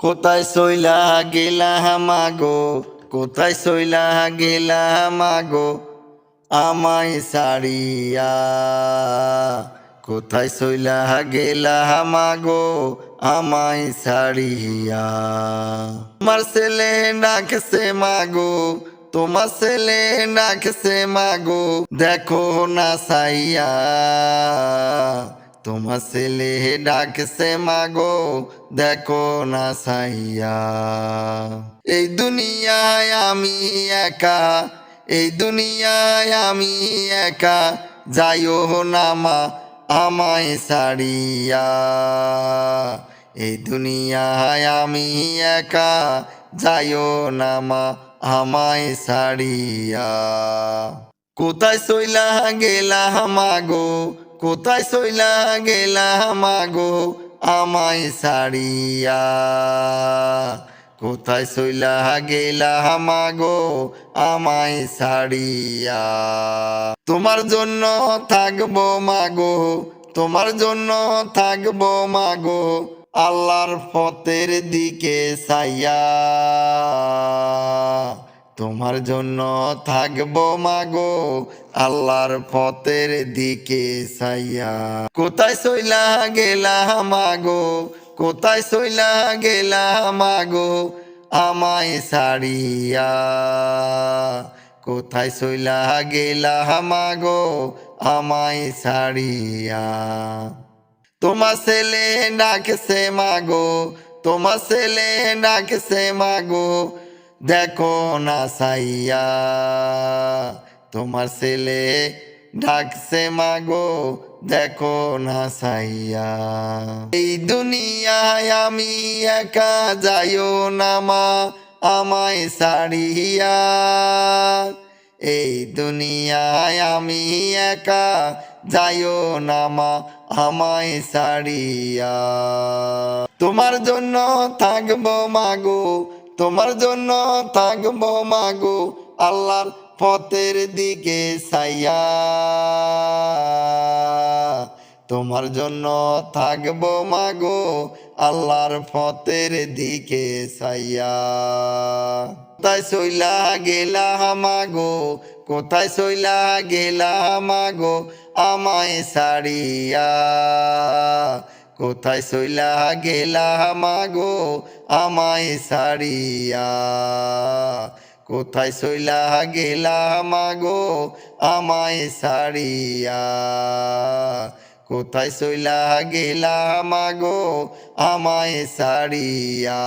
কোথায় সইলা গেলা মাগো, কোথায় সইলা গেলা মাগো আমায় সারিয়া। কোথায় সইলা গেলা মাগো আমায় সারিয়া। তোমার ছেলে ডাকছে মাগো, তোমার ছেলে ডাকছে মাগো, দেখো না সাইয়া। তোমার ছেলে ডাকছে মাগো, দেখো না সাইয়া। এই দুনিয়ায় আমি একা, এই দুনিয়ায় আমি একা, যাইও না মা আমায় সারিয়া। এই দুনিয়ায় আমি একা, যাইও না মা আমায় সারিয়া। কোথায় সইলা গেলা মাগো, কোথায় সইলা গেলা মাগো আমায় সারিয়া। কোথায় সইলা গেলা মাগো আমায় সারিয়া। তোমার জন্য থাকবো মাগো, তোমার জন্য থাকবো মাগো, আল্লাহর পথের দিকে চাইয়া। তোমার জন্য থাকবো মাগো, আল্লাহর পথের দিকে চাইয়া। কোথায় সইলা গেলা মাগো, কোথায় সইলা গেলা মাগো আমায় সারিয়া। কোথায় সইলা গেলা মাগো আমায় সারিয়া। তোমার ছেলে ডাকছে মাগো, তোমার ছেলে ডাকছে মাগো, দেখো না সাইয়া। তোমার ছেলে ডাকছে মাগো, দেখো না সাইয়া। এই দুনিয়ায় আমি একা, যাইও না মা আমায় সারিয়া। এই দুনিয়ায় আমি একা, যাইও না মা আমায় সারিয়া। তোমার জন্য থাকবো মাগো, তোমার জন্য থাকবো মাগো, আল্লাহর পথের দিকে চাইয়া। তোমার জন্য থাকবো মাগো, আল্লাহর পথের দিকে চাইয়া। কোথায় সইলা গেলা মাগো, কোথায় সইলা গেলা মাগো আমায় সারিয়া। কোথায় সইলা গেলা মাগো আমায় সারিয়া। কোথায় সইলা গেলা মাগো আমায় সারিয়া। কোথায় সইলা গেলা মাগো আমায় সারিয়া।